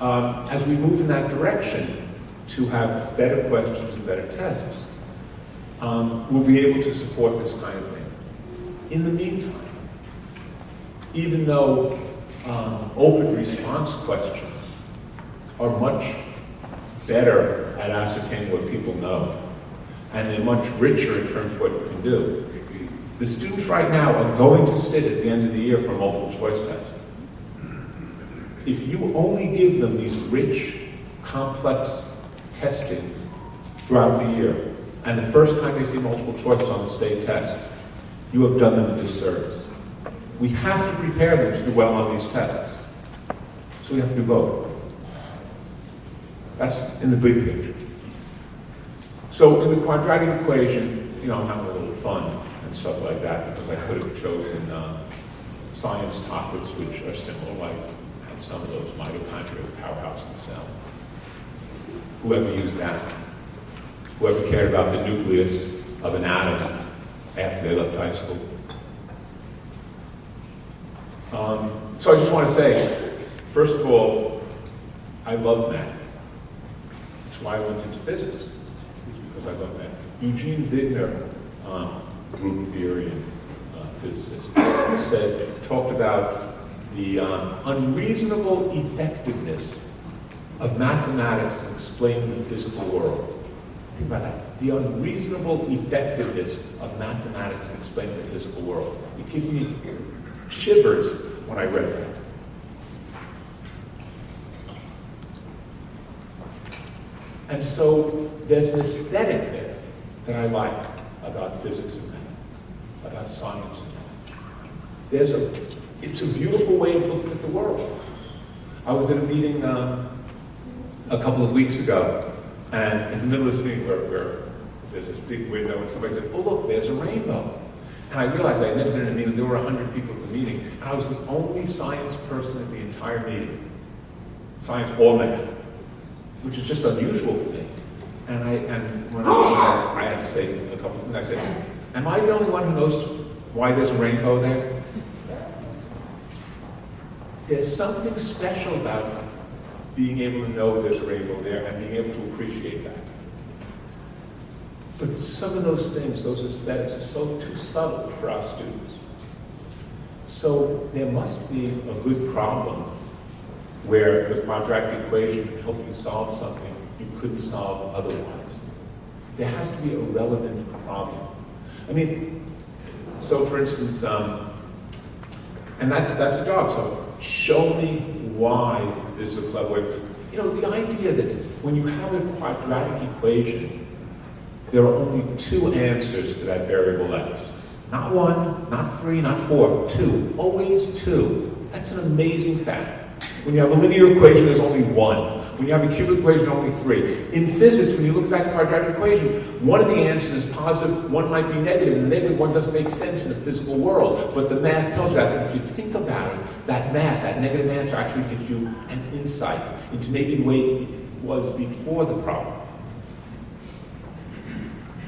as we move in that direction to have better questions and better tests, we'll be able to support this kind of thing. In the meantime, even though open response questions are much better at ascertaining what people know, and they're much richer in terms of what you can do, the students right now are going to sit at the end of the year for a multiple choice test. If you only give them these rich, complex testing throughout the year, and the first time they see multiple choice on the state test, you have done them a disservice. We have to prepare them to do well on these tests. So we have to do both. That's in the big picture. So in the quadratic equation, I'm having a little fun and stuff like that, because I could have chosen science topics which are similar, like some of those mitochondrial powerhouse in the cell. Whoever used that, whoever cared about the nucleus of an atom after they left high school. So I just want to say, first of all, I love math. That's why I went into physics, it's because I love math. Eugene Wigner, group theory and physicist, talked about the unreasonable effectiveness of mathematics in explaining the physical world. Think about that. The unreasonable effectiveness of mathematics in explaining the physical world. It gives me shivers when I read that. And so there's an aesthetic there that I like about physics and math, about science and math. It's a beautiful way of looking at the world. I was at a meeting a couple of weeks ago, and in the middle of this meeting where there's this big window, and somebody said, "Oh look, there's a rainbow." And I realized I had never been in a meeting. There were 100 people at the meeting, and I was the only science person at the entire meeting. Science or math, which is just unusual for me. And when I had to say a couple of things. I said, "Am I the only one who knows why there's a rainbow there?" There's something special about being able to know there's a rainbow there and being able to appreciate that. But some of those things, those aesthetics, are too subtle for our students. So there must be a good problem where the quadratic equation can help you solve something you couldn't solve otherwise. There has to be a relevant problem. I mean, so for instance, and that's a job. So show me why this is a clever way. The idea that when you have a quadratic equation, there are only two answers to that variable x. Not one, not three, not four, two. Always two. That's an amazing fact. When you have a linear equation, there's only one. When you have a cubic equation, only three. In physics, when you look at that quadratic equation, one of the answers is positive, one might be negative, and the negative one doesn't make sense in the physical world. But the math tells you that. And if you think about it, that math, that negative answer actually gives you an insight into maybe the way it was before the problem.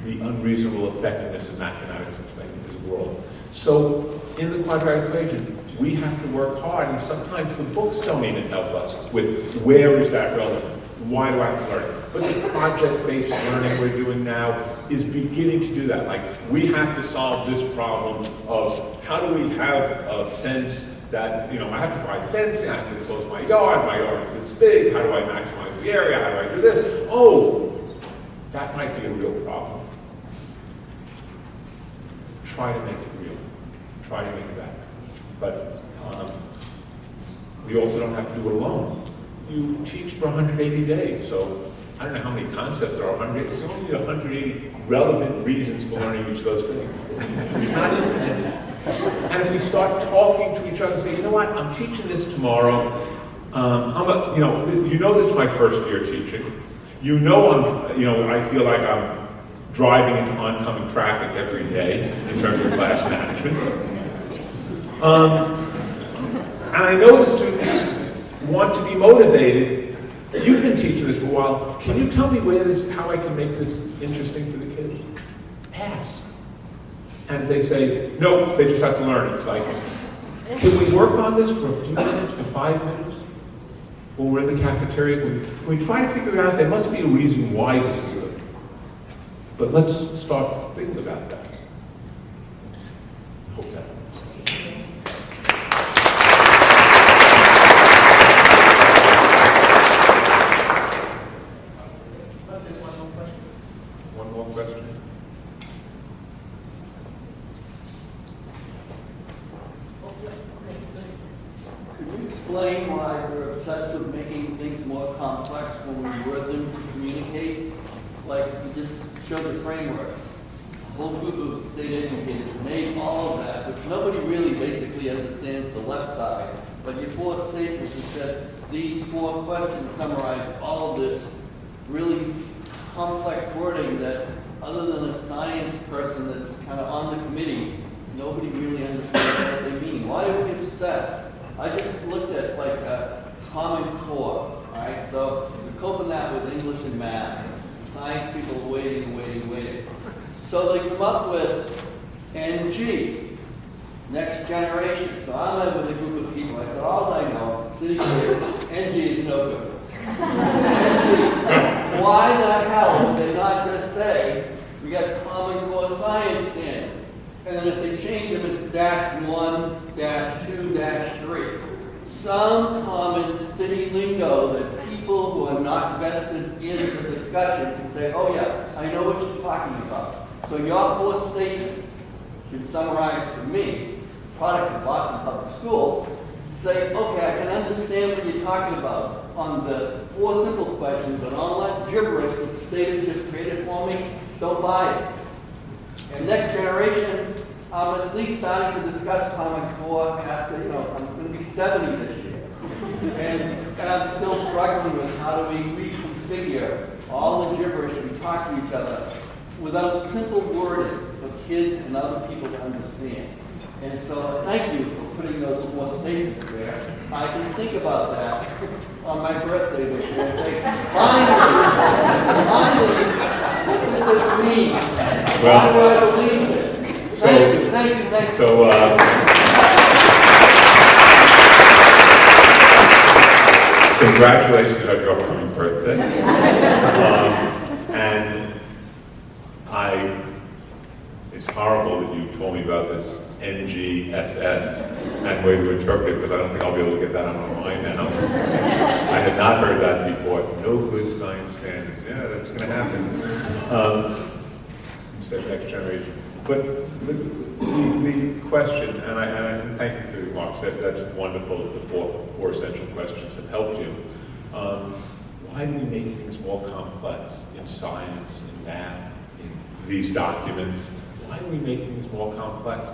The unreasonable effectiveness of mathematics in explaining the physical world. So in the quadratic equation, we have to work hard, and sometimes the books don't even help us with where is that relevant? Why do I have to learn it? But the project-based learning we're doing now is beginning to do that. Like, we have to solve this problem of how do we have a fence that, I have to buy fencing, I have to close my yard is this big, how do I maximize the area, how do I do this? Oh, that might be a real problem. Try to make it real. Try to make it that. But we also don't have to do it alone. You teach for 180 days, so I don't know how many concepts there are, 100. It's only 180 relevant reasons for learning each of those things. It's not infinite. And if we start talking to each other and say, you know what, I'm teaching this tomorrow. This is my first year teaching. I feel like I'm driving into oncoming traffic every day in terms of class management. And I know the students want to be motivated. You've been teaching this for a while. Can you tell me how I can make this interesting for the kids? Ask. And if they say, no, they just have to learn it. It's like, can we work on this for a few minutes, for 5 minutes? when we're in the cafeteria, when we try to figure out there must be a reason why this is good. But let's start thinking about that. Hope that. One more question? Could you explain why we're obsessed with making things more complex when we word them to communicate? Like, you just showed the framework. A whole group of state educators made all of that, which nobody really basically understands the left side. But your four statements, you said these 4 questions summarize all of this really complex wording that, other than a science person that's kind of on the committee, nobody really understands what they mean. Why are we obsessed? I just looked at like a Common Core, all right? So we're coping that with English and math. Science people are waiting. So they come up with NG, next generation. So I met with a group of people. I said, all I know, sitting here, NG is no good. NG. Why the hell would they not just say, we got Common Core science standards? And then if they change them, it's -1, -2, -3. Some common city lingo that people who are not vested in the discussion can say, oh yeah, I know what you're talking about. So your 4 statements can summarize for me, product of Boston Public Schools, say, okay, I can understand what you're talking about on the 4 simple questions, but all that gibberish that the state has just created for me, don't buy it. And next generation, I'm at least starting to discuss Common Core after, I'm going to be 70 this year. And I'm still struggling with how do we reconfigure all the gibberish we talk to each other without simple wording for kids and other people to understand. And so thank you for putting those 4 statements there. I can think about that on my birthday this year and say, finally, what does this mean? Why do I believe this? Thank you. So, congratulations on your upcoming birthday. And it's horrible that you told me about this NGSS and way to interpret it, because I don't think I'll be able to get that on my mind now. I had not heard that before. No good science standards. Yeah, that's going to happen. You said next generation. But the question, and I thank you for the remarks, that's wonderful that the four essential questions have helped you. Why do we make things more complex in science, in math, in these documents? Why do we make things more complex?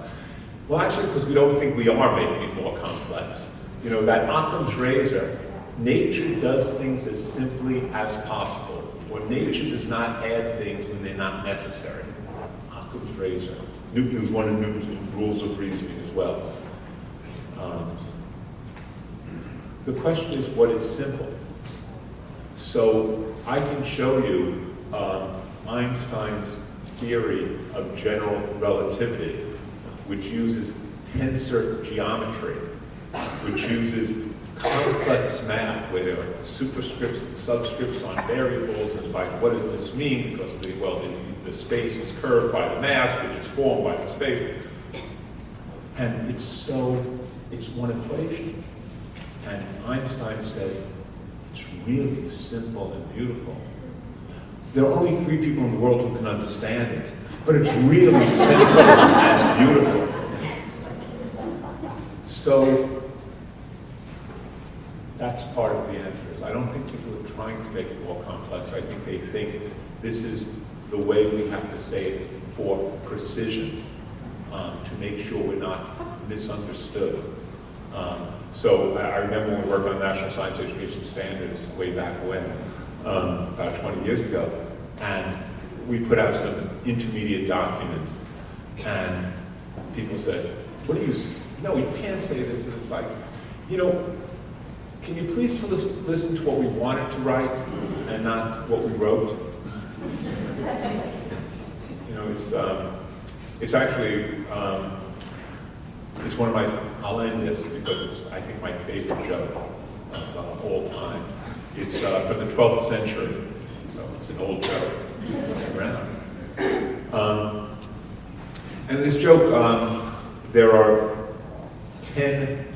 Well, actually, because we don't think we are making it more complex. That Occam's razor, nature does things as simply as possible, or nature does not add things when they're not necessary. Occam's razor. Newton was one of Newton's rules of reasoning as well. The question is, what is simple? So I can show you Einstein's theory of general relativity, which uses tensor geometry, which uses complex math where there are superscripts and subscripts on variables, and it's like, what does this mean? Because the space is curved by the mass, which is formed by the space. And it's one equation. And Einstein said, it's really simple and beautiful. There are only 3 people in the world who can understand it, but it's really simple and beautiful. So that's part of the answer. I don't think people are trying to make it more complex. I think they think this is the way we have to say it for precision, to make sure we're not misunderstood. So I remember when we worked on National Science Education Standards way back when, about 20 years ago, and we put out some intermediate documents, and people said, no, you can't say this. And it's like, can you please listen to what we wanted to write and not what we wrote? It's actually, it's one of my, I'll end this because it's, I think, my favorite joke. of all time. It's from the 12th century, so it's an old joke. It's been around. And this joke, there are 10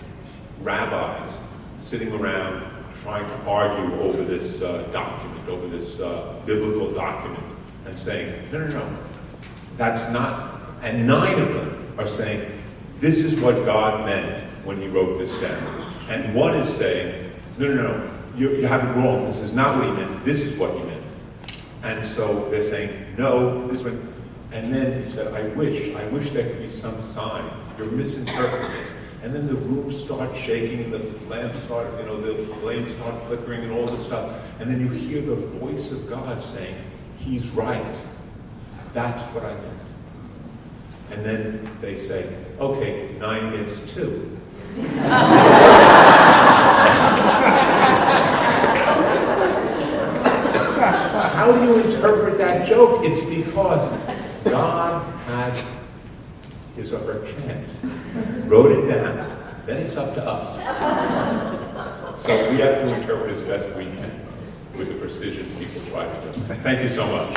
rabbis sitting around trying to argue over this document, over this biblical document, and saying, no, that's not, and 9 of them are saying, this is what God meant when he wrote this down. And 1 is saying, no, you have it wrong, this is not what he meant, this is what he meant. And so they're saying, no, this one. And then he said, I wish there could be some sign. You're misinterpreting this. And then the room starts shaking and the lamps start, the flames start flickering and all this stuff. And then you hear the voice of God saying, he's right. That's what I meant. And then they say, okay, 9 gets 2. How do you interpret that joke? It's because God had his or her chance, wrote it down, then it's up to us. So we have to interpret as best we can with the precision people try to do. Thank you so much.